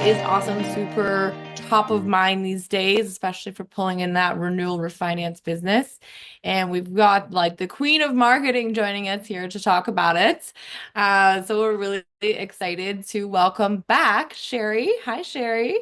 is awesome, super top of mind these days, especially for pulling in that renewal refinance business. And we've got like the queen of marketing joining us here to talk about it. So we're really excited to welcome back Sherry. Hi, Sherry.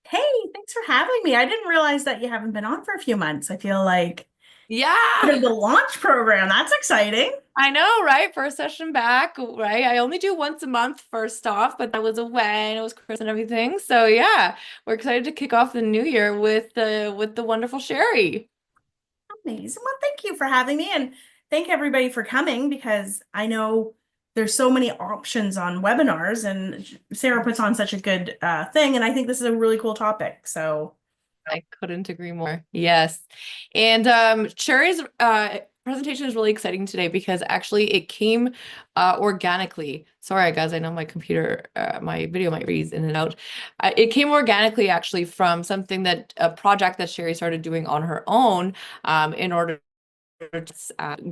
Hey, thanks for having me. I didn't realize that you haven't been on for a few months. I feel like Yeah, part of the launch program. That's exciting. I know, right? First session back, right? I only do once a month first off, but I was away and it was Chris and everything. So yeah, we're excited to kick off the new year with the wonderful Sherry. Amazing. Well, thank you for having me and thank everybody for coming because I know there's so many options on webinars and Sarah puts on such a good thing. And I think this is a really cool topic. So I couldn't agree more. Yes. And Sherry's presentation is really exciting today because actually it came organically. Sorry, guys, I know my computer, my video might freeze in and out. It came organically actually from something that a project that Sherry started doing on her own in order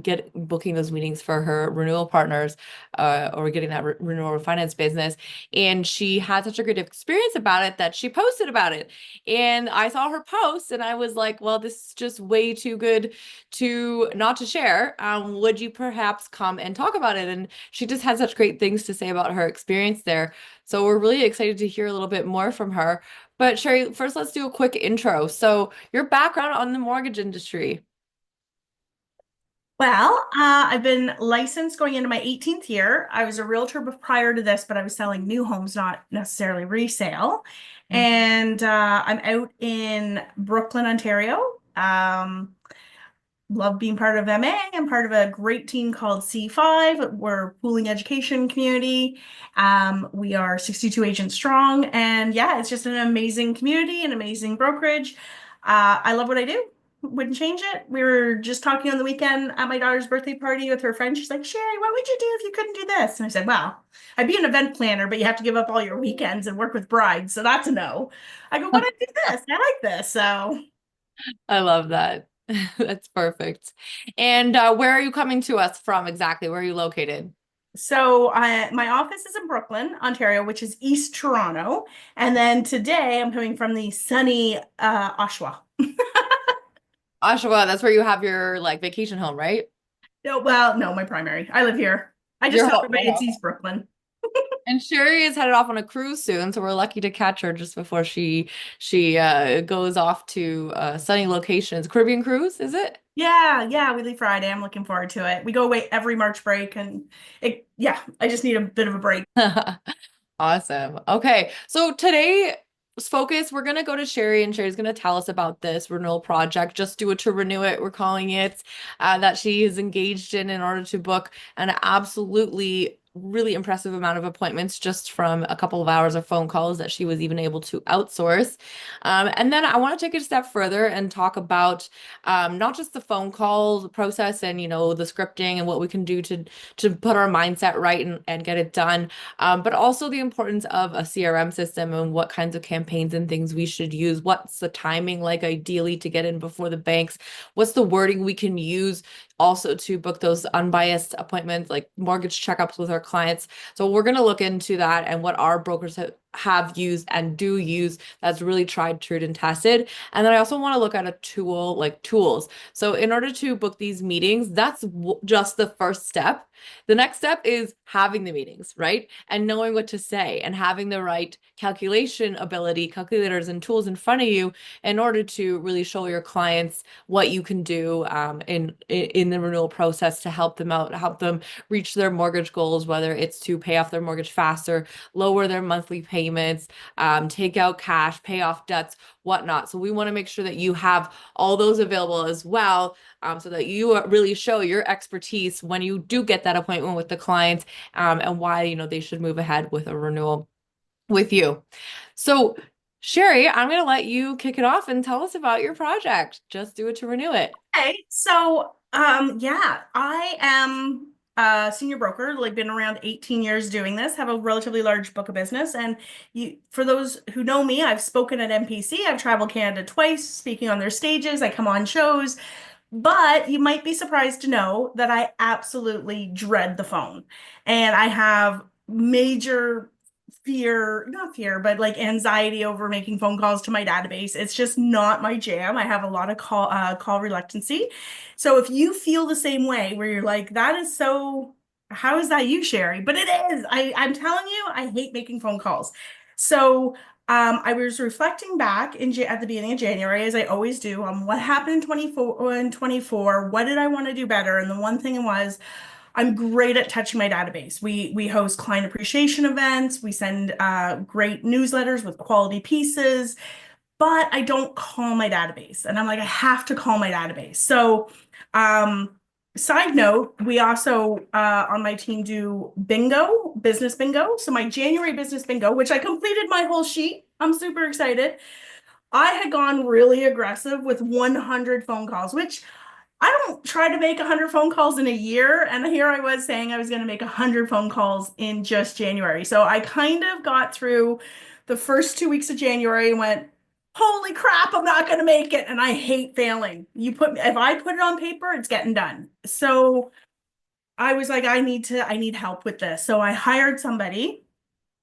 get booking those meetings for her renewal partners or getting that renewal refinance business. And she had such a great experience about it that she posted about it. And I saw her post and I was like, well, this is just way too good to not to share. Would you perhaps come and talk about it? And she just had such great things to say about her experience there. So we're really excited to hear a little bit more from her. But Sherry, first let's do a quick intro. So your background on the mortgage industry. I've been licensed going into my 18th year. I was a realtor prior to this, but I was selling new homes, not necessarily resale. And I'm out in Brooklyn, Ontario. Love being part of MA. I'm part of a great team called C5. We're a pooling education community. We are 62 agents strong. And yeah, it's just an amazing community, an amazing brokerage. I love what I do. Wouldn't change it. We were just talking on the weekend at my daughter's birthday party with her friend. She's like, Sherry, what would you do if you couldn't do this? And I said, well, I'd be an event planner, but you have to give up all your weekends and work with brides. So that's a no. I go, but I do this. I like this. So I love that. That's perfect. And where are you coming to us from exactly? Where are you located? My office is in Brooklyn, Ontario, which is East Toronto. And then today I'm coming from the sunny Oshawa. Oshawa, that's where you have your like vacation home, right? No, well, no, my primary. I live here. I just Your tell home. everybody it's East Brooklyn. And Sherry is headed off on a cruise soon, so we're lucky to catch her just before she goes off to sunny locations. Caribbean cruise, is it? Yeah, we leave Friday. I'm looking forward to it. We go away every March break and I just need a bit of a break. Awesome. Okay. So today's focus, we're going to go to Sherry and Sherry's going to tell us about this renewal project. Just do it to renew it. We're calling it that she is engaged in order to book an absolutely really impressive amount of appointments just from a couple of hours of phone calls that she was even able to outsource. And then I want to take it a step further and talk about not just the phone call process and, the scripting and what we can do to put our mindset right and get it done, but also the importance of a CRM system and what kinds of campaigns and things we should use. What's the timing like ideally to get in before the banks? What's the wording we can use also to book those unbiased appointments, like mortgage checkups with our clients? So we're going to look into that and what our brokers have used and do use that's really tried, true, and tested. And then I also want to look at a tool like tools. So in order to book these meetings, that's just the first step. The next step is having the meetings, right? And knowing what to say and having the right calculation ability, calculators and tools in front of you in order to really show your clients what you can do in the renewal process to help them out, help them reach their mortgage goals, whether it's to pay off their mortgage faster, lower their monthly payments, take out cash, pay off debts, whatnot. So we want to make sure that you have all those available as well, so that you really show your expertise when you do get that appointment with the client, and why they should move ahead with a renewal with you. So, Sherry, I'm going to let you kick it off and tell us about your project. Just do it to renew it. I am a senior broker, like been around 18 years doing this, have a relatively large book of business. And for those who know me, I've spoken at MPC. I've traveled Canada twice, speaking on their stages. I come on shows. But you might be surprised to know that I absolutely dread the phone. And I have major fear, not fear, but like anxiety over making phone calls to my database. It's just not my jam. I have a lot of call reluctancy. So if you feel the same way where you're like, that is so, how is that you, Sherry? But it is. I'm telling you, I hate making phone calls. So I was reflecting back at the beginning of January, as I always do, on what happened in 24, what did I want to do better? And the one thing was I'm great at touching my database. We host client appreciation events. We send great newsletters with quality pieces, but I don't call my database. And I'm like, I have to call my database. So, um, side note, we also on my team do bingo, business bingo. So my January business bingo, which I completed my whole sheet. I'm super excited. I had gone really aggressive with 100 phone calls, which I don't try to make 100 phone calls in a year. And here I was saying I was going to make 100 phone calls in just January. So I kind of got through the first 2 weeks of January and went, holy crap, I'm not going to make it. And I hate failing. If I put it on paper, it's getting done. So I was like, I need help with this. So I hired somebody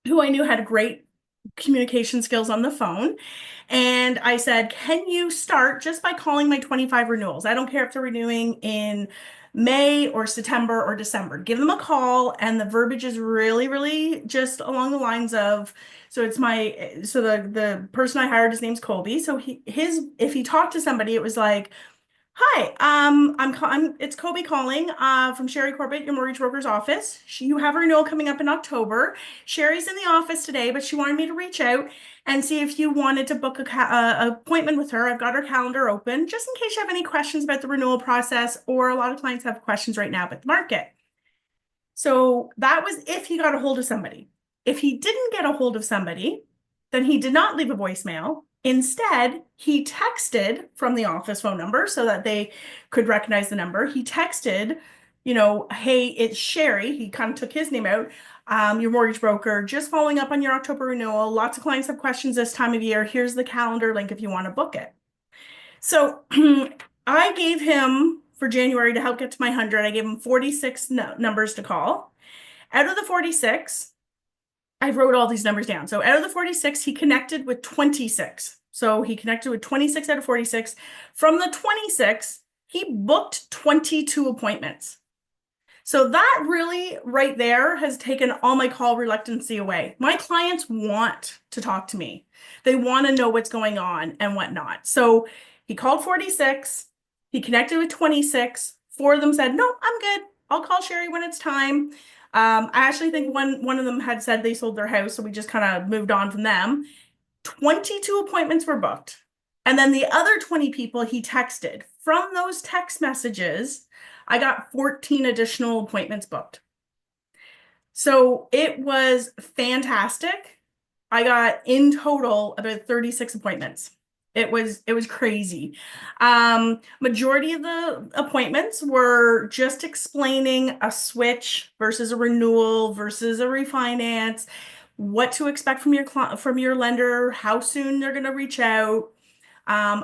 who I knew had great communication skills on the phone. And I said, can you start just by calling my 25 renewals? I don't care if they're renewing in May or September or December. Give them a call. And the verbiage is really, really just along the lines of, the person I hired, his name's Colby. So if he talked to somebody, it was like, hi, it's Kobe calling from Sherry Corbitt, your mortgage broker's office. You have a renewal coming up in October. Sherry's in the office today, but she wanted me to reach out and see if you wanted to book a appointment with her. I've got her calendar open just in case you have any questions about the renewal process, or a lot of clients have questions right now about the market. So that was if he got a hold of somebody. If he didn't get a hold of somebody, then he did not leave a voicemail. Instead, he texted from the office phone number so that they could recognize the number. He texted, hey, it's Sherry. He kind of took his name out. Your mortgage broker, just following up on your October renewal. Lots of clients have questions this time of year. Here's the calendar link if you want to book it. So I gave him for January to help get to my 100. I gave him 46 numbers to call. Out of the 46, I wrote all these numbers down. So out of the 46, he connected with 26. So he connected with 26 out of 46. From the 26, he booked 22 appointments. So that really right there has taken all my call reluctancy away. My clients want to talk to me. They want to know what's going on and whatnot. So he called 46. He connected with 26. Four of them said, no, I'm good. I'll call Sherry when it's time. I actually think one of them had said they sold their house, so we just kind of moved on from them. 22 appointments were booked. And then the other 20 people he texted. From those text messages, I got 14 additional appointments booked. So it was fantastic. I got in total about 36 appointments. It was crazy. Majority of the appointments were just explaining a switch versus a renewal versus a refinance, what to expect from your lender, how soon they're going to reach out,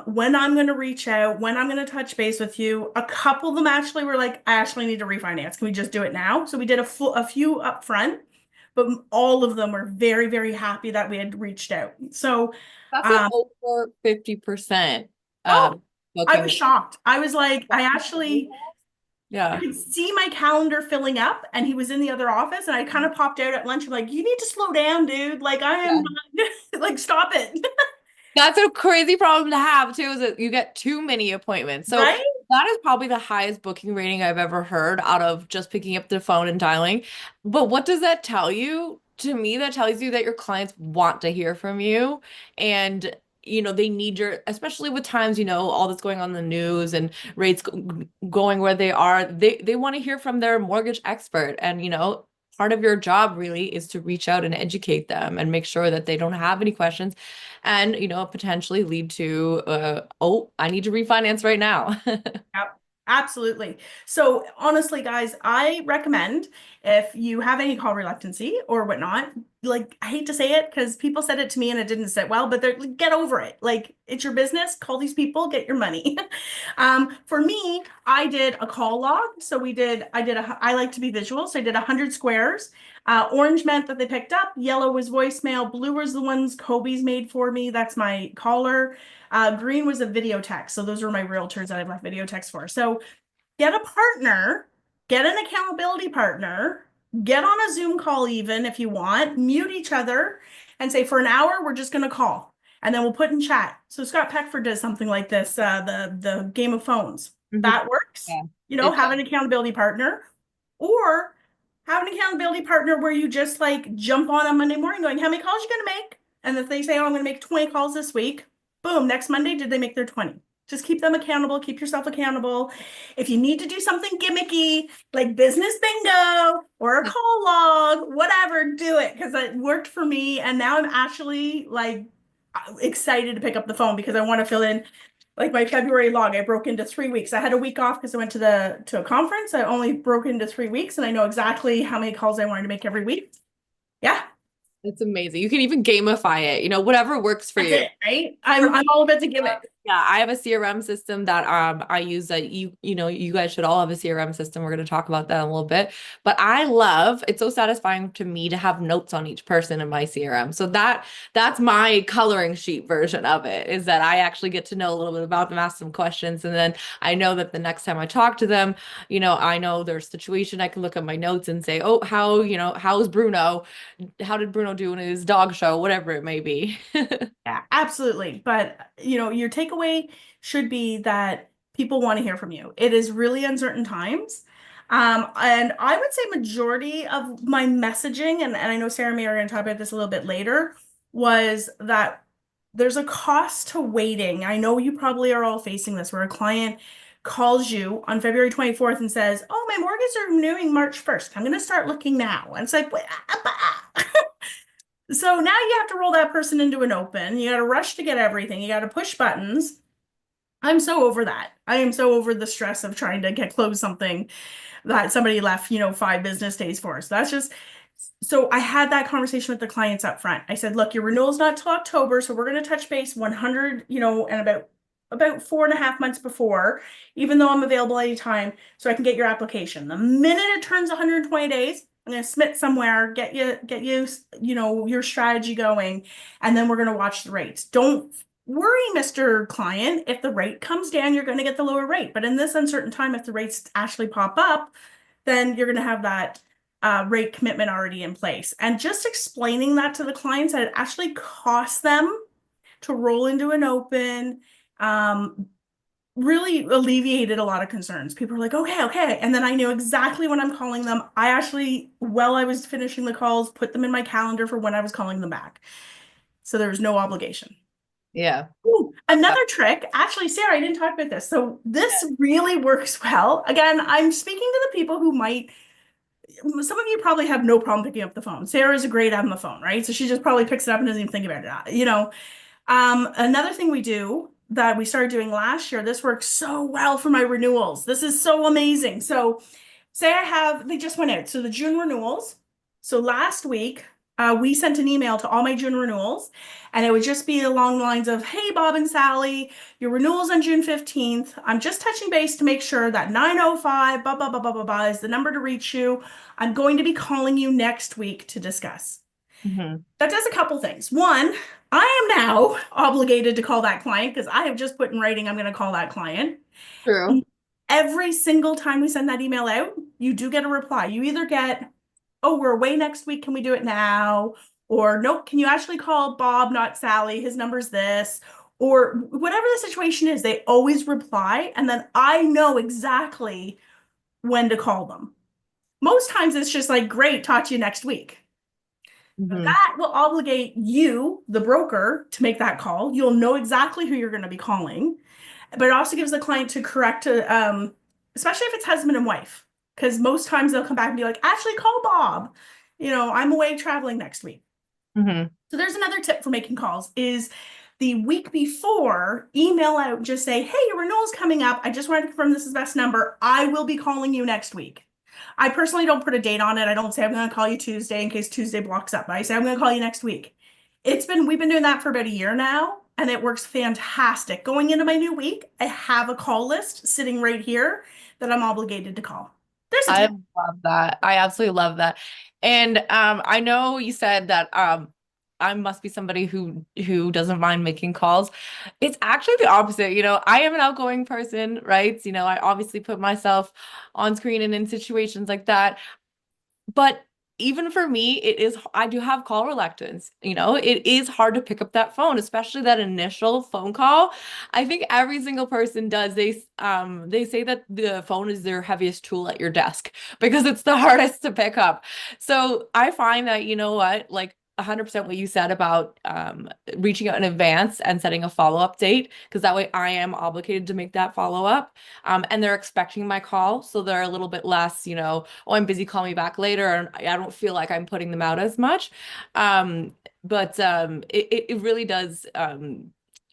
when I'm going to reach out, when I'm going to touch base with you. A couple of them actually were like, I actually need to refinance. Can we just do it now? So we did a few up front, but all of them were very, very happy that we had reached out. So, That's like um, over 50% oh, I was booking. shocked. I was like, I Yeah. could see my calendar filling up, and he was in the other office, and I kind of popped out at lunch. I'm like, you need to slow down, dude. Like, I am Yeah. not, like, stop it. That's a crazy problem to have too, is that you get too many appointments. So Right? that is probably the highest booking rating I've ever heard out of just picking up the phone and dialing. But what does that tell you? To me, that tells you that your clients want to hear from you, and they need especially with times, all that's going on in the news and rates going where they are. They want to hear from their mortgage expert, and part of your job really is to reach out and educate them and make sure that they don't have any questions, and potentially lead to oh, I need to refinance right now. Yep. Absolutely. So honestly, guys, I recommend if you have any call reluctancy or whatnot, like I hate to say it because people said it to me and it didn't sit well, but they're like, get over it. Like it's your business. Call these people, get your money. For me, I did a call log. So I like to be visual. So I did 100 squares. Orange meant that they picked up. Yellow was voicemail. Blue was the ones Kobe's made for me. That's my caller. Green was a video text. So those were my realtors that I've left video text for. So get a partner, get an accountability partner, get on a Zoom call even if you want, mute each other and say for an hour, we're just going to call. And then we'll put in chat. So Scott Peckford does something like this, the game of phones. Mhm. That works. Yeah, You know, it have does. an accountability partner or have an accountability partner where you just like jump on Monday morning going, how many calls are you going to make? And if they say, oh, I'm going to make 20 calls this week, boom, next Monday, did they make their 20? Just keep them accountable, keep yourself accountable. If you need to do something gimmicky, like business bingo or a call log, whatever, do it because it worked for me. And now I'm actually like excited to pick up the phone because I want to fill in like my February log. I broke into 3 weeks. I had a week off because I went to a conference. I only broke into 3 weeks and I know exactly how many calls I wanted to make every week. Yeah, It's amazing. You can even gamify it, whatever works for that's you. it, right? For I'm me, all about to give it. yeah, I have a CRM system that I use that you guys should all have a CRM system. We're going to talk about that in a little bit. But I love it's so satisfying to me to have notes on each person in my CRM. So that's my coloring sheet version of it is that I actually get to know a little bit about them, ask some questions, and then I know that the next time I talk to them, I know their situation. I can look at my notes and say, oh, how's Bruno? How did Bruno do in his dog show? Whatever it may be. Yeah, absolutely. But, your takeaway should be that people want to hear from you. It is really uncertain times. And I would say majority of my messaging, and I know Sarah and me are going to talk about this a little bit later, was that there's a cost to waiting. I know you probably are all facing this where a client calls you on February 24th and says, oh, my mortgage are renewing March 1st. I'm going to start looking now. And it's like, wait, so now you have to roll that person into an open. You got to rush to get everything. You got to push buttons. I'm so over that. I am so over the stress of trying to get close something that somebody left, 5 business days for. So that's just so I had that conversation with the clients up front. I said, look, your renewal's not till October, so we're going to touch base 100, and about 4.5 months before, even though I'm available anytime, so I can get your application. The minute it turns 120 days, I'm going to submit somewhere, get you, your strategy going, and then we're going to watch the rates. Don't worry, Mr. Client. If the rate comes down, you're going to get the lower rate. But in this uncertain time, if the rates actually pop up, then you're going to have that rate commitment already in place. And just explaining that to the clients that it actually costs them to roll into an open really alleviated a lot of concerns. People are like, okay, okay. And then I knew exactly when I'm calling them. I actually, while I was finishing the calls, put them in my calendar for when I was calling them back. So there was no obligation. Yeah. Ooh, another trick, actually, Sarah, I didn't talk about this. So this really works well. Again, I'm speaking to the people who might some of you probably have no problem picking up the phone. Sarah's a great on the phone, right? So she just probably picks it up and doesn't even think about it. Another thing we do that we started doing last year, this works so well for my renewals. This is so amazing. So they just went out. So the June renewals. So last week, we sent an email to all my June renewals, and it would just be along the lines of, hey, Bob and Sally, your renewal's on June 15th. I'm just touching base to make sure that 905, blah, blah, blah, blah, blah, blah, is the number to reach you. I'm going to be calling you next week to discuss. Hmm. That does a couple things. One, I am now obligated to call that client because I have just put in writing I'm going to call that client. True. Every single time we send that email out, you do get a reply. You either get, oh, we're away next week. Can we do it now? Or nope, can you actually call Bob, not Sally? His number's this. Or whatever the situation is, they always reply. And then I know exactly when to call them. Most times it's just like, great, talk to you next week. Hmm. That will obligate you, the broker, to make that call. You'll know exactly who you're going to be calling, but it also gives the client to correct especially if it's husband and wife, because most times they'll come back and be like, actually, call Bob. I'm away traveling next week. Hmm. So there's another tip for making calls is the week before, email out, just say, hey, your renewal's coming up. I just wanted to confirm this is the best number. I will be calling you next week. I personally don't put a date on it. I don't say I'm going to call you Tuesday in case Tuesday blocks up. I say I'm going to call you next week. We've been doing that for about a year now, and it works fantastic. Going into my new week, I have a call list sitting right here that I'm obligated to call. There's a I tip. love that. I absolutely love that. And I know you said that I must be somebody who doesn't mind making calls. It's actually the opposite. I am an outgoing person, right? I obviously put myself on screen and in situations like that. But even for me, I do have call reluctance. It is hard to pick up that phone, especially that initial phone call. I think every single person does. They say that the phone is their heaviest tool at your desk because it's the hardest to pick up. So I find that, you know what, like 100% what you said about reaching out in advance and setting a follow-up date, because that way I am obligated to make that follow-up. And they're expecting my call, so they're a little bit less, oh, I'm busy, call me back later. And I don't feel like I'm putting them out as much. But it really does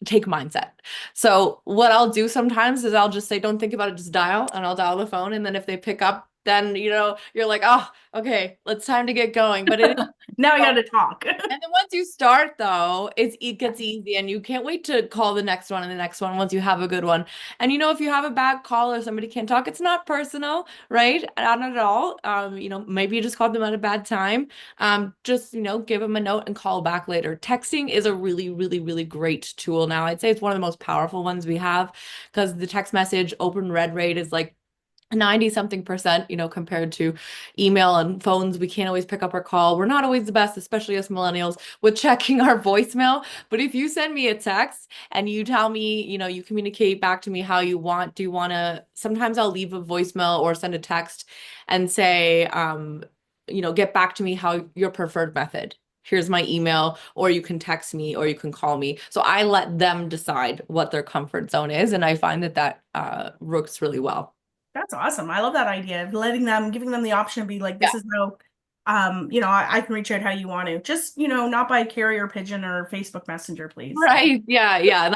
take mindset. So what I'll do sometimes is I'll just say, don't think about it, just dial, and I'll dial the phone. And then if they pick up, then, you're like, oh, okay, it's time to get going. But it is Now I got to talk. and then once you start, though, it gets easy, and you can't wait to call the next one and the next one once you have a good one. And if you have a bad call or somebody can't talk, it's not personal, right? Not at all. Maybe you just called them at a bad time. Just give them a note and call back later. Texting is a really, really, really great tool now. I'd say it's one of the most powerful ones we have, because the text message open read rate is like 90 something percent, compared to email and phones. We can't always pick up our call. We're not always the best, especially us millennials, with checking our voicemail. But if you send me a text and you tell me, you communicate back to me how you want, do you want to, sometimes I'll leave a voicemail or send a text and say, get back to me how your preferred method. Here's my email, or you can text me, or you can call me. So I let them decide what their comfort zone is. And I find that works really well. That's awesome. I love that idea of giving them the option to be like, Yeah. this is how, I can reach out how you want to. Just, not by carrier pigeon or Facebook Messenger, please. Right. Yeah. Yeah.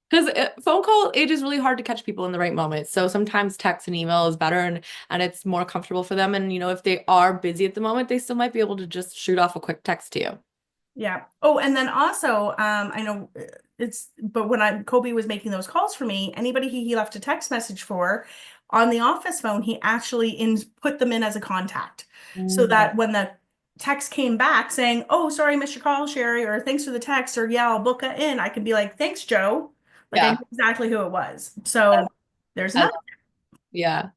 Because phone call, it is really hard to catch people in the right moment. So sometimes text and email is better, and it's more comfortable for them. And, if they are busy at the moment, they still might be able to just shoot off a quick text to you. Yeah. Oh, and then also, I know but when Kobe was making those calls for me, anybody he left a text message for on the office phone, he actually put them in as a contact, so Mm. that when the text came back saying, "Oh, sorry, missed your call, Sherry," or "Thanks for the text," or "Yeah, I'll book it in," I can be like, "Thanks, Joe." Like I Yeah. knew exactly who it was. I, So there's I, another. yeah.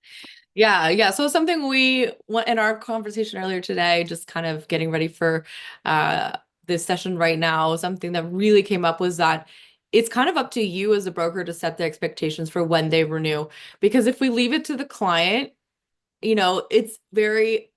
Yeah, yeah. So something we went in our conversation earlier today, just kind of getting ready for this session right now, something that really came up was that it's kind of up to you as a broker to set the expectations for when they renew. Because if we leave it to the client, it's very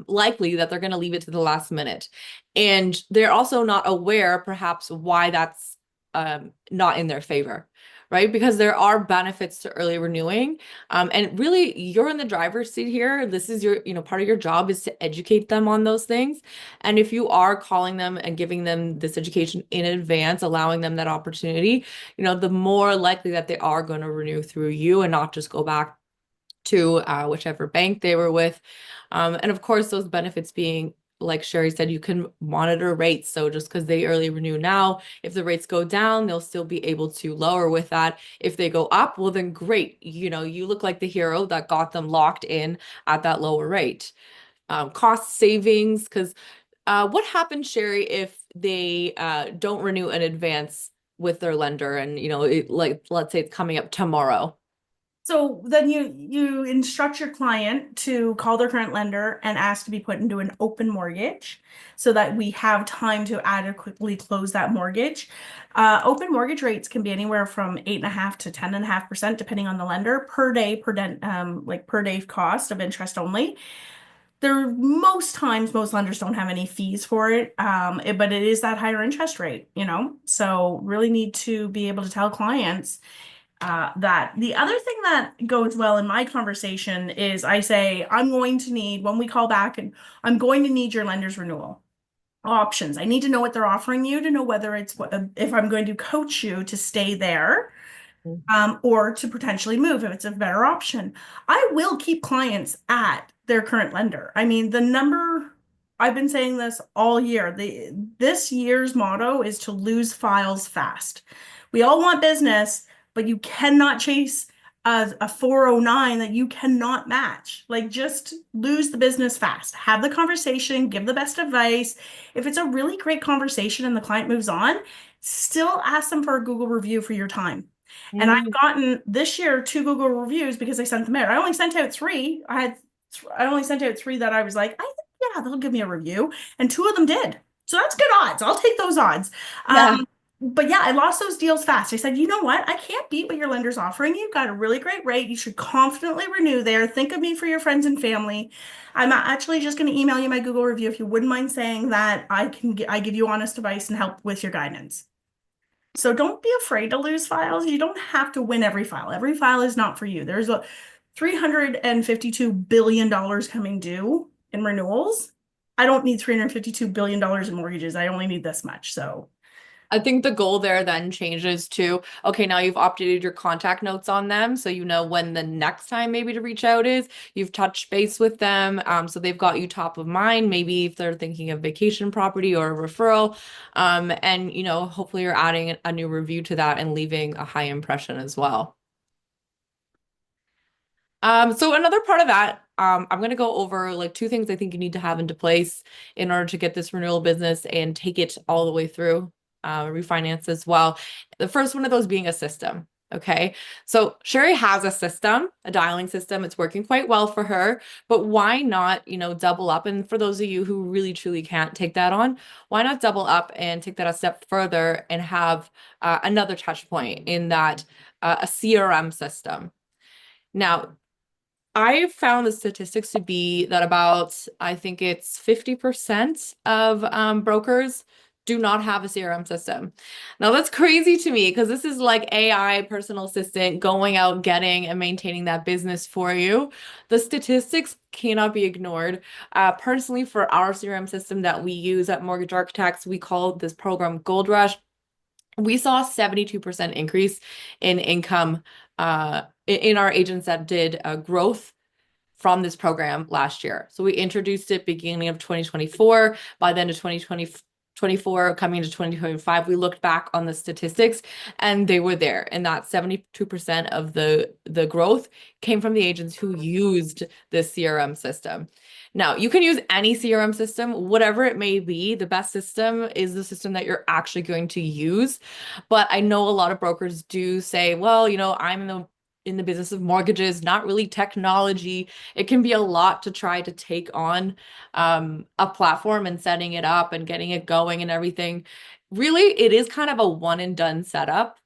likely that they're going to leave it to the last minute. And they're also not aware, perhaps, why that's not in their favor, right? Because there are benefits to early renewing. And really, you're in the driver's seat here. This is your, part of your job is to educate them on those things. And if you are calling them and giving them this education in advance, allowing them that opportunity, the more likely that they are going to renew through you and not just go back to whichever bank they were with. And of course, those benefits being, like Sherry said, you can monitor rates. So just because they early renew now, if the rates go down, they'll still be able to lower with that. If they go up, well, then great. You look like the hero that got them locked in at that lower rate. Cost savings, because what happens, Sherry, if they don't renew in advance with their lender, and like, let's say it's coming up tomorrow? So then you instruct your client to call their current lender and ask to be put into an open mortgage so that we have time to adequately close that mortgage. Open mortgage rates can be anywhere from 8.5 to 10.5%, depending on the lender, per day, per day cost of interest only. Most times, most lenders don't have any fees for it, but it is that higher interest rate, So really need to be able to tell clients that. The other thing that goes well in my conversation is I say, when we call back, and I'm going to need your lender's renewal. options. I need to know what they're offering you to know whether it's what, if I'm going to coach you to stay there, or to potentially move if it's a better option. I will keep clients at their current lender. I mean, the number, I've been saying this all year. This year's motto is to lose files fast. We all want business, but you cannot chase a 409 that you cannot match. Like, just lose the business fast. Have the conversation, give the best advice. If it's a really great conversation and the client moves on, still ask them for a Google review for your time. And I've Mm. gotten this year 2 Google reviews because I sent them out. I only sent out three. I only sent out three that I was like, I think, yeah, they'll give me a review. And two of them did. So that's good odds. I'll take those odds. Yeah. But yeah, I lost those deals fast. I said, you know what? I can't beat what your lender's offering you. Got a really great rate. You should confidently renew there. Think of me for your friends and family. I'm actually just going to email you my Google review if you wouldn't mind saying that I give you honest advice and help with your guidance. So don't be afraid to lose files. You don't have to win every file. Every file is not for you. There's a $352 billion coming due in renewals. I don't need $352 billion in mortgages. I only need this much. So I think the goal there then changes to, okay, now you've updated your contact notes on them. So you know when the next time maybe to reach out is. You've touched base with them. So they've got you top of mind, maybe if they're thinking of vacation property or a referral. And, hopefully you're adding a new review to that and leaving a high impression as well. So another part of that, I'm going to go over like two things I think you need to have into place in order to get this renewal business and take it all the way through, refinance as well. The first one of those being a system. Okay. So Sherry has a system, a dialing system. It's working quite well for her, but why not, double up? And for those of you who really truly can't take that on, why not double up and take that a step further and have another touch point in that a CRM system. Now, I found the statistics to be that about, I think it's 50% of brokers do not have a CRM system. Now, that's crazy to me because this is like AI personal assistant going out, getting and maintaining that business for you. The statistics cannot be ignored. Personally, for our CRM system that we use at Mortgage Architects, we call this program Gold Rush. We saw a 72% increase in income in our agents that did growth from this program last year. So we introduced it beginning of 2024. By the end of 2024, coming into 2025, we looked back on the statistics and they were there. And that 72% of the growth came from the agents who used this CRM system. Now, you can use any CRM system, whatever it may be. The best system is the system that you're actually going to use. But I know a lot of brokers do say, well, I'm in the business of mortgages, not really technology. It can be a lot to try to take on a platform and setting it up and getting it going and everything. Really, it is kind of a one and done setup,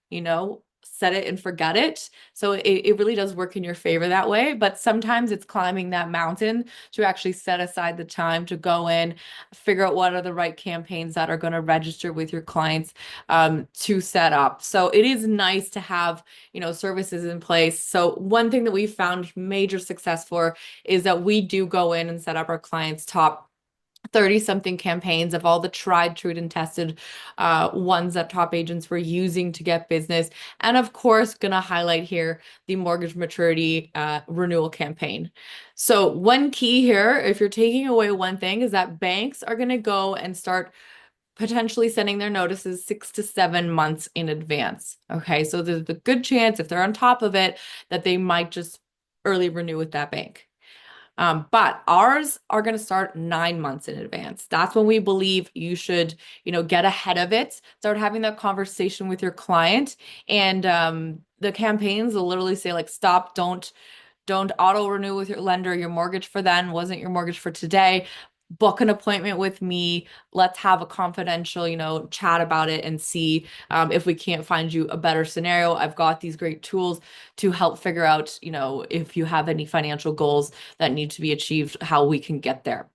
set it and forget it. So it really does work in your favor that way. But sometimes it's climbing that mountain to actually set aside the time to go in, figure out what are the right campaigns that are going to register with your clients to set up. So it is nice to have, services in place. So one thing that we found major success for is that we do go in and set up our clients' top 30 something campaigns of all the tried, true, and tested ones that top agents were using to get business. And of course, going to highlight here the mortgage maturity renewal campaign. So one key here, if you're taking away one thing, is that banks are going to go and start potentially sending their notices 6 to 7 months in advance. Okay, so there's a good chance if they're on top of it that they might just early renew with that bank. But ours are going to start 9 months in advance. That's when we believe you should, get ahead of it, start having that conversation with your client. And the campaigns will literally say like, stop, don't auto renew with your lender. Your mortgage for then wasn't your mortgage for today. Book an appointment with me. Let's have a confidential, chat about it and see if we can't find you a better scenario. I've got these great tools to help figure out, if you have any financial goals that need to be achieved, how we can get there.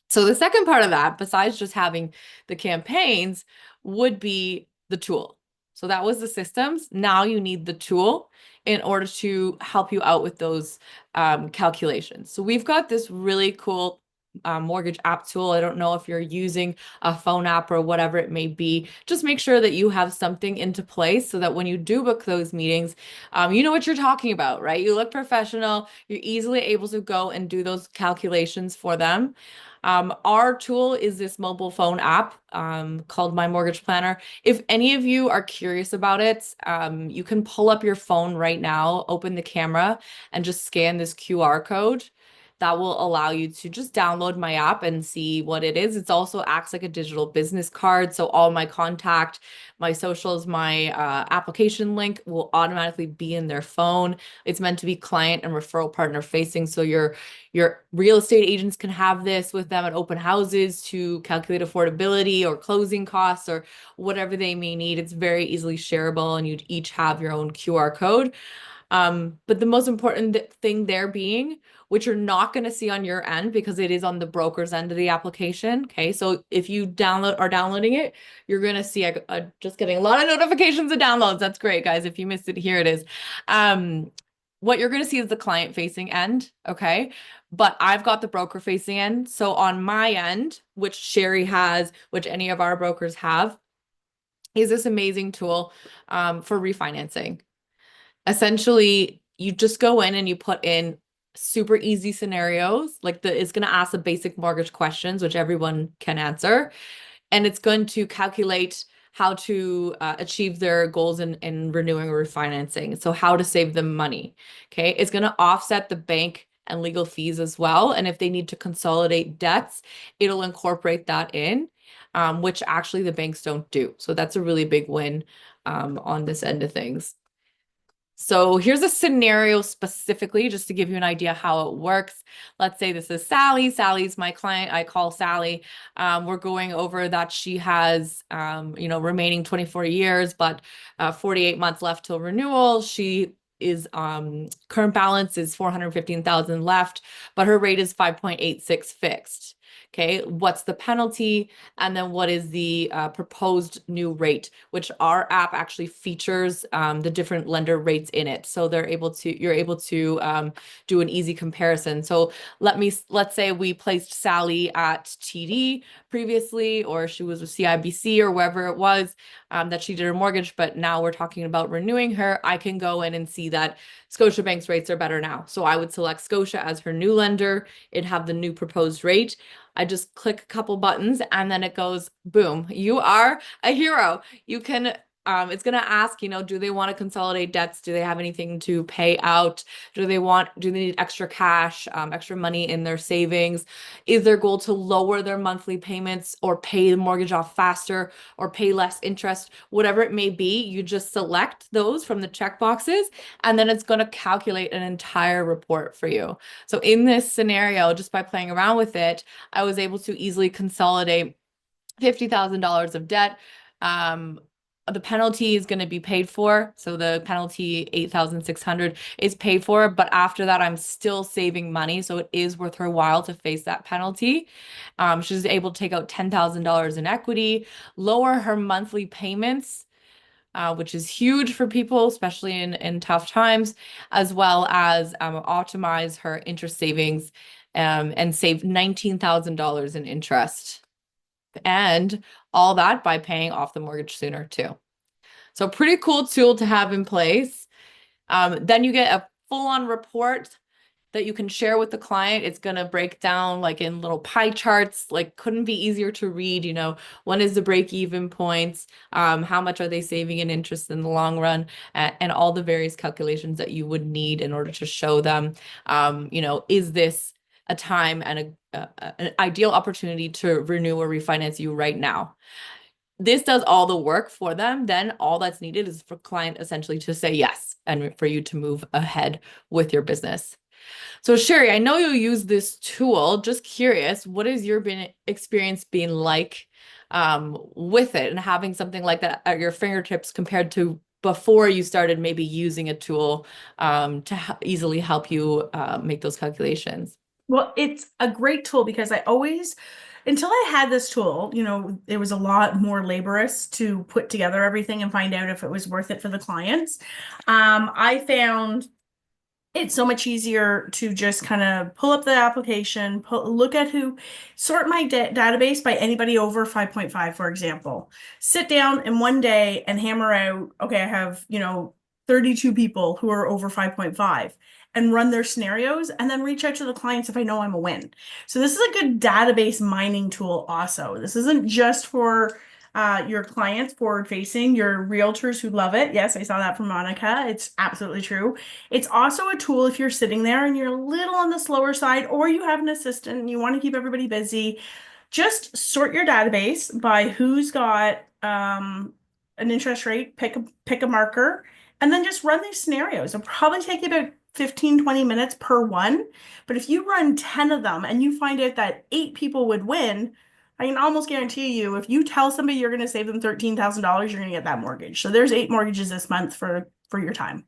So the second part of that, besides just having the campaigns, would be the tool. So that was the systems. Now you need the tool in order to help you out with those calculations. So we've got this really cool mortgage app tool. I don't know if you're using a phone app or whatever it may be. Just make sure that you have something into place so that when you do book those meetings, you know what you're talking about, right? You look professional. You're easily able to go and do those calculations for them. Our tool is this mobile phone app called My Mortgage Planner. If any of you are curious about it, you can pull up your phone right now, open the camera, and just scan this QR code. That will allow you to just download my app and see what it is. It also acts like a digital business card. So all my contact, my socials, my application link will automatically be in their phone. It's meant to be client and referral partner facing. So your real estate agents can have this with them at open houses to calculate affordability or closing costs or whatever they may need. It's very easily shareable, and you'd each have your own QR code. But the most important thing there being, which you're not going to see on your end because it is on the broker's end of the application. Okay. So if you are downloading it, you're going to see, just getting a lot of notifications and downloads. That's great, guys. If you missed it, here it is. What you're going to see is the client facing end. Okay. But I've got the broker facing end. So on my end, which Sherry has, which any of our brokers have, is this amazing tool for refinancing. Essentially, you just go in and you put in super easy scenarios. Like it's going to ask the basic mortgage questions, which everyone can answer. And it's going to calculate how to achieve their goals in renewing or refinancing. So how to save them money. Okay. It's going to offset the bank and legal fees as well. And if they need to consolidate debts, it'll incorporate that in, which actually the banks don't do. So that's a really big win on this end of things. So here's a scenario specifically just to give you an idea how it works. Let's say this is Sally. Sally's my client. I call Sally. We're going over that she has, remaining 24 years, but 48 months left till renewal. She is current balance is 415,000 left, but her rate is 5.86 fixed. Okay, what's the penalty? And then what is the proposed new rate, which our app actually features the different lender rates in it. So you're able to do an easy comparison. So let's say we placed Sally at TD previously, or she was with CIBC or wherever it was that she did her mortgage, but now we're talking about renewing her. I can go in and see that Scotiabank's rates are better now. So I would select Scotia as her new lender. It'd have the new proposed rate. I just click a couple buttons and then it goes, boom, you are a hero. You can, it's going to ask, do they want to consolidate debts? Do they have anything to pay out? Do they need extra cash, extra money in their savings? Is their goal to lower their monthly payments or pay the mortgage off faster or pay less interest? Whatever it may be, you just select those from the check boxes and then it's going to calculate an entire report for you. So in this scenario, just by playing around with it, I was able to easily consolidate $50,000 of debt. The penalty is going to be paid for. So the penalty, 8,600, is paid for. But after that, I'm still saving money. So it is worth her while to face that penalty. She's able to take out $10,000 in equity, lower her monthly payments, which is huge for people, especially in tough times, as well as optimize her interest savings and save $19,000 in interest. And all that by paying off the mortgage sooner too. So pretty cool tool to have in place. Then you get a full-on report that you can share with the client. It's going to break down like in little pie charts, like couldn't be easier to read, when is the break-even points, how much are they saving in interest in the long run, and all the various calculations that you would need in order to show them, is this a time and an ideal opportunity to renew or refinance you right now. This does all the work for them. Then all that's needed is for client essentially to say yes and for you to move ahead with your business. So Sherry, I know you use this tool. Just curious, what has your experience been like with it and having something like that at your fingertips compared to before you started maybe using a tool to easily help you make those calculations? Well, it's a great tool because until I had this tool, it was a lot more laborious to put together everything and find out if it was worth it for the clients. I found It's so much easier to just kind of pull up the application, look at who, sort my database by anybody over 5.5, for example. Sit down in one day and hammer out, okay, I have, 32 people who are over 5.5 and run their scenarios and then reach out to the clients if I know I'm a win. So this is a good database mining tool also. This isn't just for your clients forward facing, your realtors who love it. Yes, I saw that from Monica. It's absolutely true. It's also a tool if you're sitting there and you're a little on the slower side, or you have an assistant and you want to keep everybody busy. Just sort your database by who's got an interest rate, pick a marker, and then just run these scenarios. It'll probably take you about 15-20 minutes per one. But if you run 10 of them and you find out that 8 people would win, I can almost guarantee you, if you tell somebody you're going to save them $13,000, you're going to get that mortgage. So there's 8 mortgages this month for your time.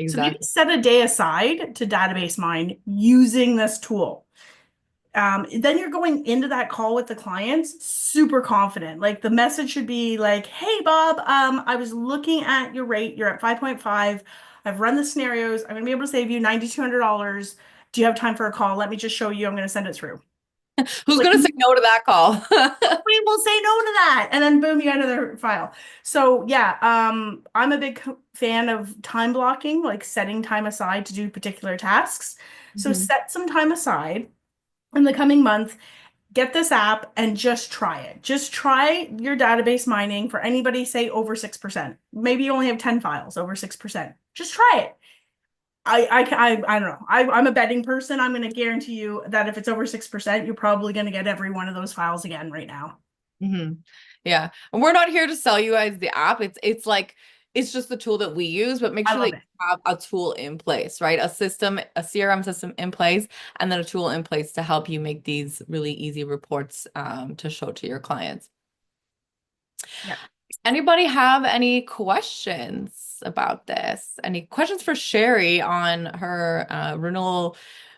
So maybe Exactly. set a day aside to database mine using this tool. Then you're going into that call with the clients super confident. Like the message should be like, "Hey Bob, I was looking at your rate. You're at 5.5. I've run the scenarios. I'm gonna be able to save you $9,200. Do you have time for a call? Let me just show you. I'm gonna send it through." Who's Like going to say no to that call? we will say no to that, and then boom, you got another file. So yeah, I'm a big fan of time blocking, like setting time aside to do particular tasks. So Mhm. set some time aside in the coming month, get this app and just try it. Just try your database mining for anybody, say over 6%. Maybe you only have 10 files over 6%. Just try it. I don't know. I'm a betting person. I'm going to guarantee you that if it's over 6%, you're probably going to get every one of those files again right now. Hmm. Yeah. And we're not here to sell you guys the app. It's like it's just the tool that we use, but make I sure love that you it. have a tool in place, right? A system, a CRM system in place, and then a tool in place to help you make these really easy reports to show to your clients. Yeah. Anybody have any questions about this? Any questions for Sherry on her renewal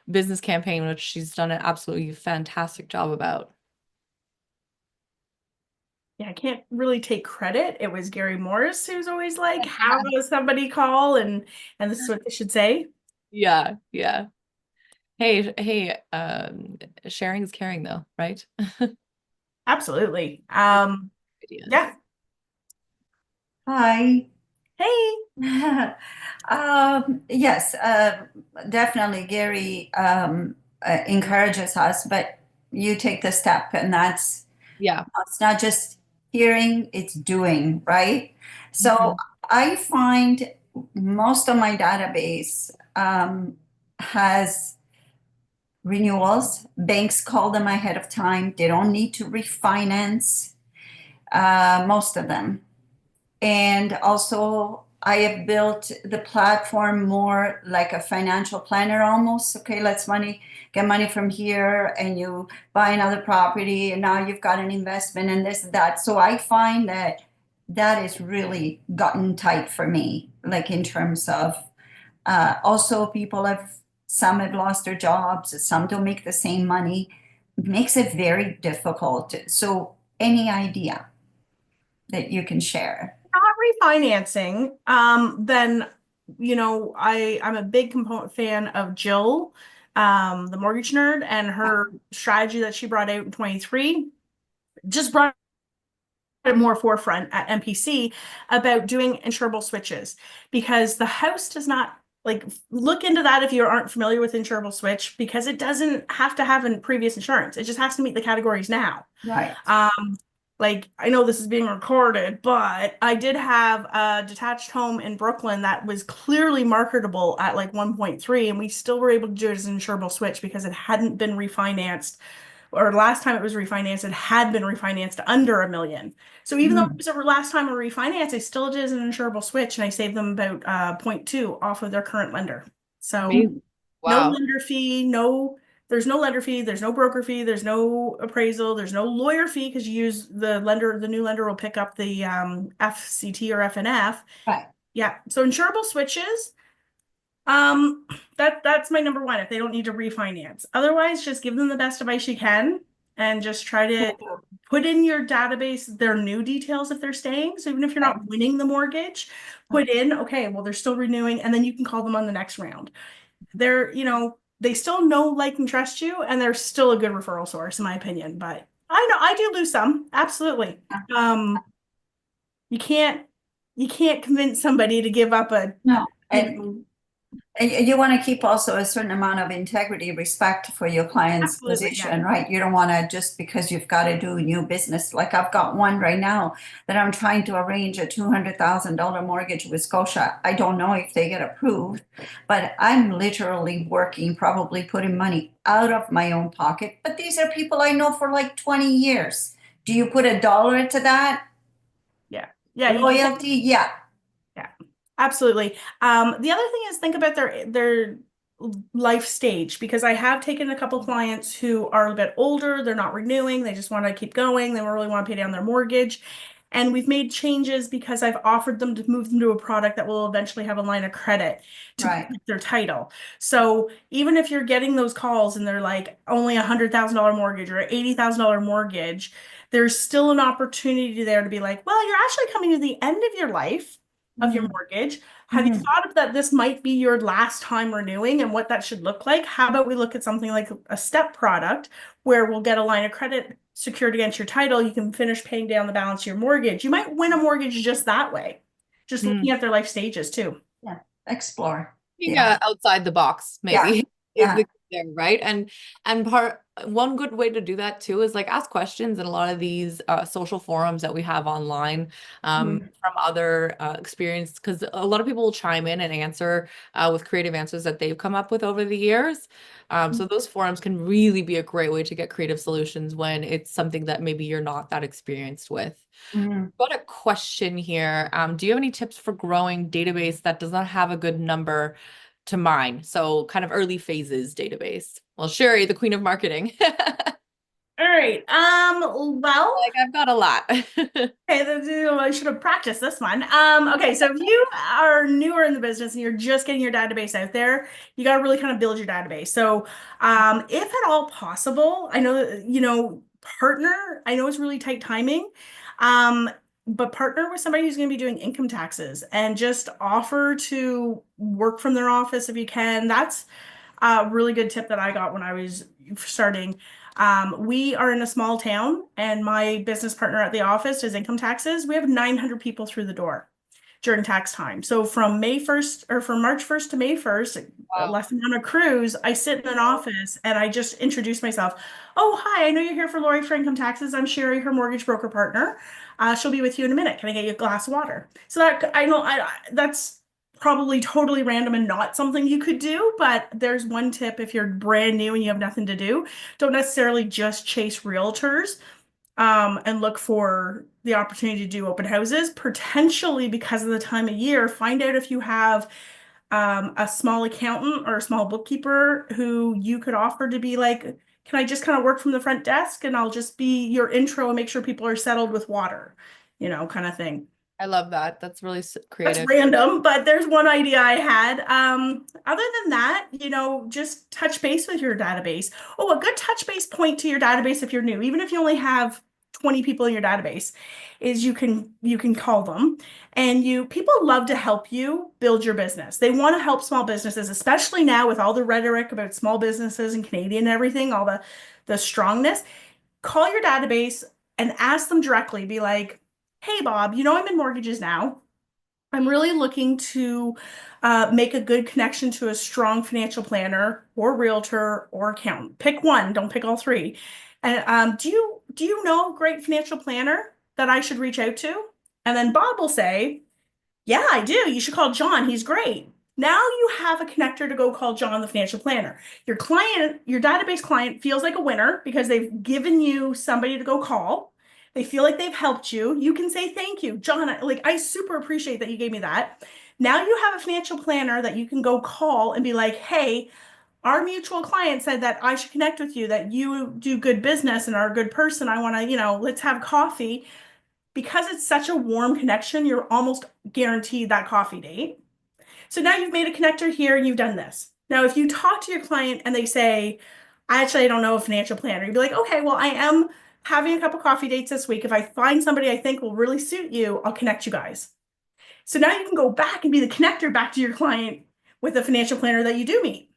business campaign, which she's done an absolutely fantastic job about? Yeah, I can't really take credit. It was Gary Morris who's always like, "How does somebody call?" And this is what they should say. Yeah, yeah. Hey, hey, sharing is caring though, right? Absolutely. Ideas. Yeah. Hi. Hey. Yes, definitely. Gary encourages us, but you take the step, and that's Yeah. it's not just hearing, it's doing, right? So Mhm. I find most of my database has renewals. Banks call them ahead of time. They don't need to refinance, most of them. And also, I have built the platform more like a financial planner almost. Okay, get money from here, and you buy another property, and now you've got an investment and this, that. So I find that that is really gotten tight for me, like in terms of also some have lost their jobs, some don't make the same money. It makes it very difficult. So any idea that you can share? Not refinancing, then I'm a big component fan of Jill, the mortgage nerd, and her strategy that she brought out in 23 just brought it more forefront at MPC about doing insurable switches because the house does not like look into that if you aren't familiar with insurable switch because it doesn't have to have a previous insurance. It just has to meet the categories now. Right. Like I know this is being recorded, but I did have a detached home in Brooklyn that was clearly marketable at like 1.3, and we still were able to do it as an insurable switch because it hadn't been refinanced, or last time it was refinanced, it had been refinanced under 1 million. So even though it Mm, was the last time a refinance, I still did as an insurable switch, and I saved them about zero point 0.2 off of their current lender. So Amazing. mm, no Wow. lender fee, no, there's no lender fee, there's no broker fee, there's no appraisal, there's no lawyer fee because you use the new lender will pick up the FCT or FNF. right. Yeah, so insurable switches, um, that's my number one if they don't need to refinance. Otherwise, just give them the best advice you can and just try to put in your database their new details if they're staying. So even if you're Right. not winning the mortgage, put in, okay, well, they're still renewing, and then you can call them on the next round. they're, they still know, like, and trust you, and they're still a good referral source, in my opinion. But I know I do lose some, absolutely. Um, you can't convince somebody to give up a, No. you And know, you want to keep also a certain amount of integrity, respect for your client's absolutely, yeah. position, right? You don't want to just because you've got to do new business. Like I've got one right now that I'm trying to arrange a $200,000 mortgage with Scotia. I don't know if they get approved, but I'm literally working, probably putting money out of my own pocket. But these are people I know for like 20 years. Do you put a dollar into that? Yeah. Yeah, you can't. Loyalty? Yeah. Yeah, absolutely. The other thing is think about their life stage, because I have taken a couple clients who are a bit older, they're not renewing, they just want to keep going, they don't really want to pay down their mortgage. And we've made changes because I've offered them to move them to a product that will eventually have a line of credit to Right. protect their title. So even if you're getting those calls and they're like only $100,000 mortgage or $80,000 mortgage, there's still an opportunity there to be like, well, you're actually coming to the end of your life of your Mhm. mortgage. Have you Mhm. thought of that this might be your last time renewing and what that should look like? How about we look at something like a step product where we'll get a line of credit secured against your title. You can finish paying down the balance of your mortgage. You might win a mortgage just that way, just looking Hmm. at their life stages too. Yeah. Explore. Being Yeah. outside the box Yeah. maybe is Yeah. the key there, right? And part one good way to do that too is like ask questions in a lot of these social forums that we have online Mhm. from other experience, because a lot of people will chime in and answer with creative answers that they've come up with over the years. So those forums can really be a great way to get creative solutions when it's something that maybe you're not that experienced with. Mhm. Got a question here. Do you have any tips for growing database that does not have a good number to mine? So kind of early phases database. Well, Sherry, the queen of marketing. All right. Well, Like I've got a lot. okay, I should have practiced this one. Okay, so if you are newer in the business and you're just getting your database out there, you got to really kind of build your database. So, if at all possible, I know that, partner, I know it's really tight timing, but partner with somebody who's going to be doing income taxes and just offer to work from their office if you can. That's a really good tip that I got when I was starting. We are in a small town, and my business partner at the office does income taxes. We have 900 people through the door during tax time. So from May 1st or from March 1st to May 1st, Wow. less than on a cruise, I sit in an office and I just introduce myself. Oh, hi, I know you're here for Lori for income taxes. I'm Sherry, her mortgage broker partner. She'll be with you in a minute. Can I get you a glass of water? So that I know that's probably totally random and not something you could do, but there's one tip if you're brand new and you have nothing to do. Don't necessarily just chase realtors and look for the opportunity to do open houses. Potentially, because of the time of year, find out if you have a small accountant or a small bookkeeper who you could offer to be like, can I just kind of work from the front desk and I'll just be your intro and make sure people are settled with water, kind of thing. I love that. That's really That's creative. random, but there's one idea I had. Other than that, just touch base with your database. Oh, a good touch base point to your database if you're new, even if you only have 20 people in your database, is you can call them, and people love to help you build your business. They want to help small businesses, especially now with all the rhetoric about small businesses and Canadian and everything, all the strongness. Call your database and ask them directly. Be like, hey, Bob, I'm in mortgages now. I'm really looking to make a good connection to a strong financial planner or realtor or accountant. Pick one, don't pick all three. And do you know a great financial planner that I should reach out to? And then Bob will say, yeah, I do. You should call John. He's great. Now you have a connector to go call John, the financial planner. Your client, your database client feels like a winner because they've given you somebody to go call. They feel like they've helped you. You can say thank you, John. I super appreciate that you gave me that. Now you have a financial planner that you can go call and be like, hey, our mutual client said that I should connect with you, that you do good business and are a good person. I want to, let's have coffee. Because it's such a warm connection, you're almost guaranteed that coffee date. So now you've made a connector here and you've done this. Now, if you talk to your client and they say, I don't know a financial planner, you'd be like, okay, well, I am having a couple coffee dates this week. If I find somebody I think will really suit you, I'll connect you guys. So now you can go back and be the connector back to your client with a financial planner that you do meet.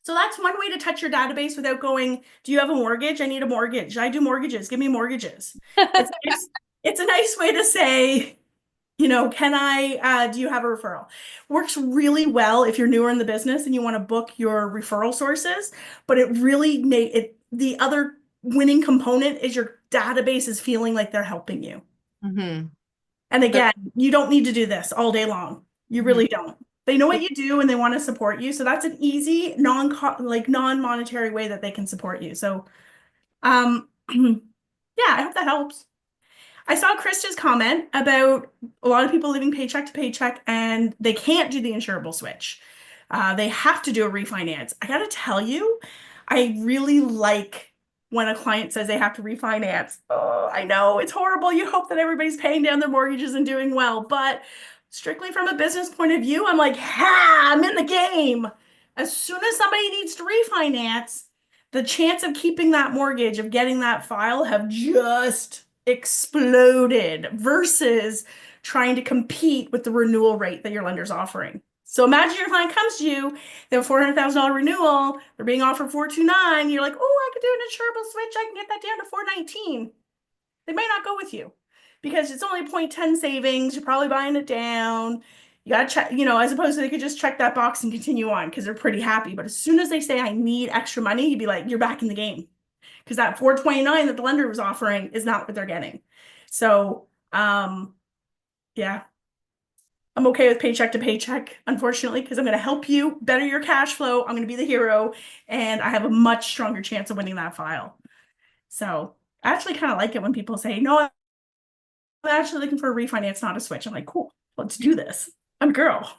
So that's one way to touch your database without going, do you have a mortgage? I need a mortgage. I do mortgages. Give me mortgages. It's it's a nice way to say, can do you have a referral? Works really well if you're newer in the business and you want to book your referral sources, but it really made it, the other winning component is your database is feeling like they're helping you. Hmm. And again, you don't need to do this all day long. You Hmm. really don't. They know what you do and they want to support you. So that's an easy non-monetary way that they can support you. So yeah, I hope that helps. I saw Krista's comment about a lot of people living paycheck to paycheck and they can't do the insurable switch. They have to do a refinance. I gotta tell you, I really like when a client says they have to refinance. Oh, I know it's horrible. You hope that everybody's paying down their mortgages and doing well, but strictly from a business point of view, I'm like, ha, I'm in the game. As soon as somebody needs to refinance, the chance of keeping that mortgage, of getting that file, have just exploded versus trying to compete with the renewal rate that your lender's offering. So imagine your client comes to you, they have a $400,000 renewal, they're being offered 429, you're like, oh, I could do an insurable switch, I can get that down to 419. They might not go with you because it's only 0.10 savings, you're probably buying it down. You gotta check, as opposed to they could just check that box and continue on because they're pretty happy. But as soon as they say I need extra money, you'd be like, you're back in the game because that 429 that the lender was offering is not what they're getting. So, yeah, I'm okay with paycheck to paycheck, unfortunately, because I'm going to help you better your cash flow. I'm going to be the hero, and I have a much stronger chance of winning that file. So, I actually kind of like it when people say, no, I'm actually looking for a refinance, not a switch. I'm like, cool, let's do this. I'm a girl.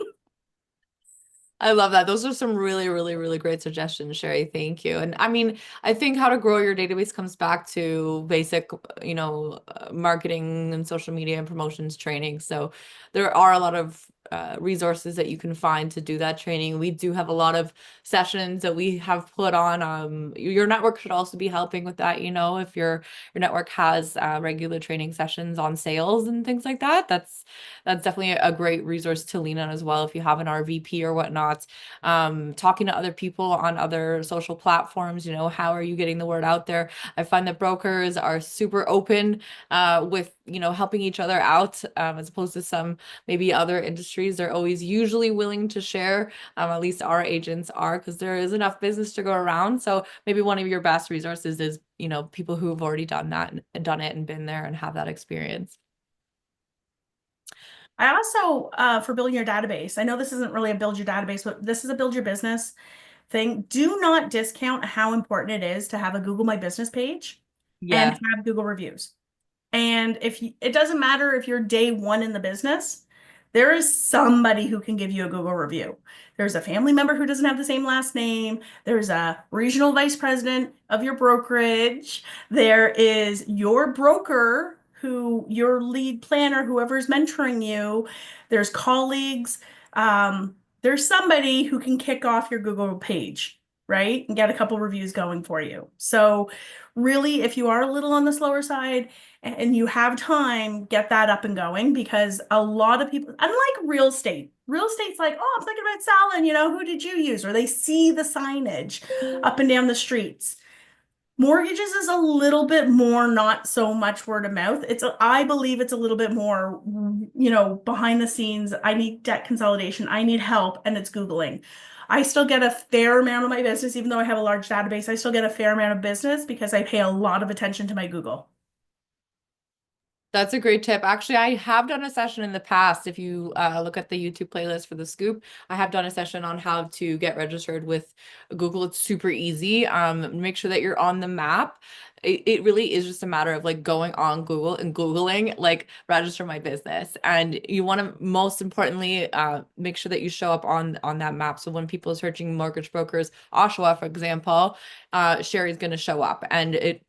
I love that. Those are some really, really, really great suggestions, Sherry. Thank you. And I mean, I think how to grow your database comes back to basic, marketing and social media and promotions training. So there are a lot of resources that you can find to do that training. We do have a lot of sessions that we have put on. Your network should also be helping with that. If your network has regular training sessions on sales and things like that, that's definitely a great resource to lean on as well if you have an RVP or whatnot. Talking to other people on other social platforms, how are you getting the word out there? I find that brokers are super open with, helping each other out, as opposed to some maybe other industries. They're always usually willing to share, at least our agents are, because there is enough business to go around. So maybe one of your best resources is, people who have already done that and done it and been there and have that experience. I also, for building your database, I know this isn't really a build your database, but this is a build your business thing. Do not discount how important it is to have a Google My Business page and Yeah. have Google reviews. And it doesn't matter if you're day one in the business, there is somebody who can give you a Google review. There's a family member who doesn't have the same last name. There's a regional vice president of your brokerage. There is your broker who your lead planner, whoever's mentoring you. There's colleagues. There's somebody who can kick off your Google page, right? And get a couple reviews going for you. So really, if you are a little on the slower side, and you have time, get that up and going because a lot of people, unlike real estate's like, oh, I'm thinking about selling, who did you use? Or they see the signage up and down the streets. Mortgages is a little bit more, not so much word of mouth. I believe it's a little bit more, behind the scenes. I need debt consolidation. I need help. And it's Googling. I still get a fair amount of my business, even though I have a large database, I still get a fair amount of business because I pay a lot of attention to my Google. That's a great tip. Actually, I have done a session in the past. If you look at the YouTube playlist for the scoop, I have done a session on how to get registered with Google. It's super easy. Make sure that you're on the map. It really is just a matter of like going on Google and Googling like register my business. And you want to most importantly make sure that you show up on that map. So when people are searching mortgage brokers, Oshawa, for example, Sherry's going to show up. And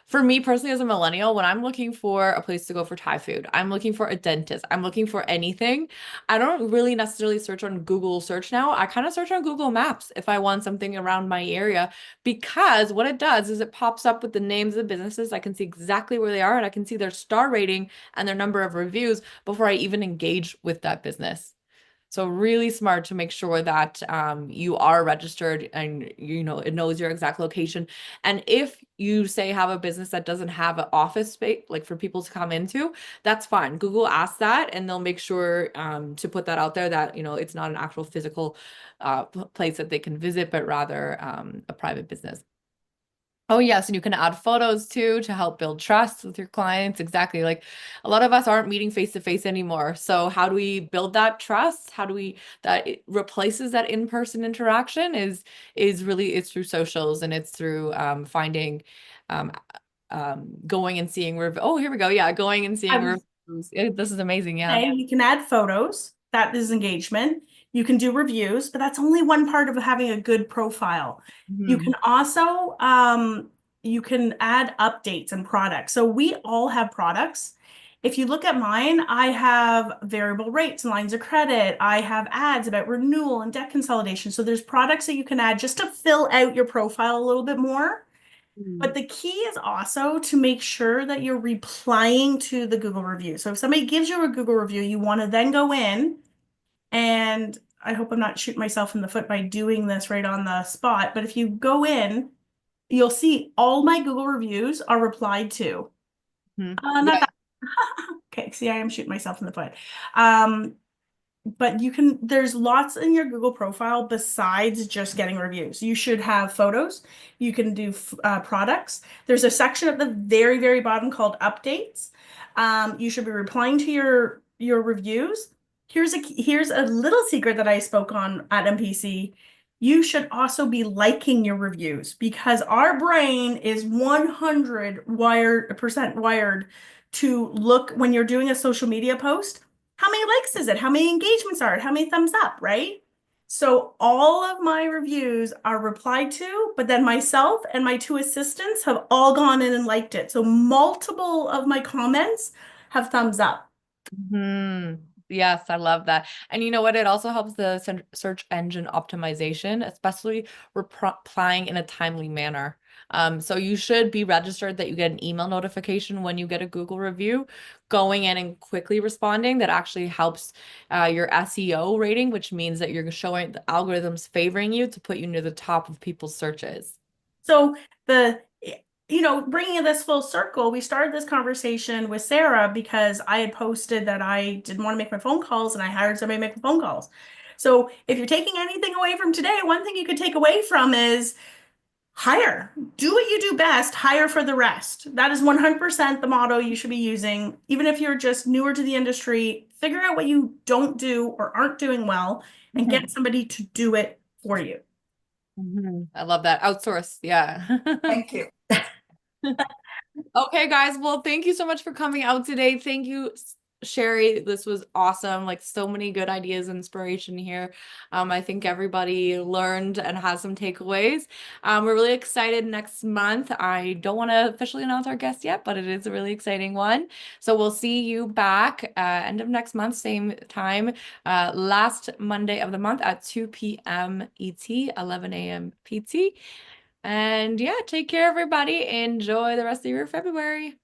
for me personally, as a millennial, when I'm looking for a place to go for Thai food, I'm looking for a dentist, I'm looking for anything, I don't really necessarily search on Google search now. I kind of search on Google Maps if I want something around my area, because what it does is it pops up with the names of the businesses. I can see exactly where they are and I can see their star rating and their number of reviews before I even engage with that business. So really smart to make sure that you are registered and you know it knows your exact location. And if you say have a business that doesn't have an office space like for people to come into, that's fine. Google asks that and they'll make sure to put that out there that you know it's not an actual physical place that they can visit, but rather a private business. Oh, yes. And you can add photos too to help build trust with your clients. Exactly. Like a lot of us aren't meeting face to face anymore. So how do we build that trust? How do we that it replaces that in-person interaction is really it's through socials and it's through finding um going and seeing oh, here we go. Yeah, going and seeing I reviews. This is amazing. Yeah. Okay, you can add photos. That is engagement. You can do reviews, but that's only one part of having a good profile. You Mhm. can also you can add updates and products. So we all have products. If you look at mine, I have variable rates and lines of credit. I have ads about renewal and debt consolidation. So there's products that you can add just to fill out your profile a little bit more. But the key is also to make sure that you're replying to the Google review. So if somebody gives you a Google review, you want to then go in and I hope I'm not shooting myself in the foot by doing this right on the spot. But if you go in, you'll see all my Google reviews are replied to. Mhm. Not Yeah. that. Okay, see, I am shooting myself in the foot. Um, but you can, there's lots in your Google profile besides just getting reviews. You should have photos. You can do products. There's a section at the very, very bottom called updates. You should be replying to your reviews. Here's a little secret that I spoke on at MPC. You should also be liking your reviews because our brain is 100% wired to look when you're doing a social media post. How many likes is it? How many engagements are it? How many thumbs up, right? So all of my reviews are replied to, but then myself and my two assistants have all gone in and liked it. So multiple of my comments have thumbs up. Hmm. Yes, I love that. And you know what? It also helps the search engine optimization, especially replying in a timely manner. So you should be registered that you get an email notification when you get a Google review, going in and quickly responding. That actually helps your SEO rating, which means that you're showing the algorithms favoring you to put you near the top of people's searches. So the bringing this full circle, we started this conversation with Sarah because I had posted that I didn't want to make my phone calls and I hired somebody to make the phone calls. So if you're taking anything away from today, one thing you could take away from is hire. Do what you do best, hire for the rest. That is 100% the motto you should be using. Even if you're just newer to the industry, figure out what you don't do or aren't doing well and get somebody to do it for you. Mhm. I love that. Outsource. Yeah. Thank you. Okay, guys. Well, thank you so much for coming out today. Thank you, Sherry. This was awesome. Like so many good ideas, inspiration here. I think everybody learned and has some takeaways. We're really excited next month. I don't want to officially announce our guest yet, but it is a really exciting one. So we'll see you back end of next month, same time, last Monday of the month at 2 p.m. ET, 11 a.m. PT. And yeah, take care, everybody. Enjoy the rest of your February.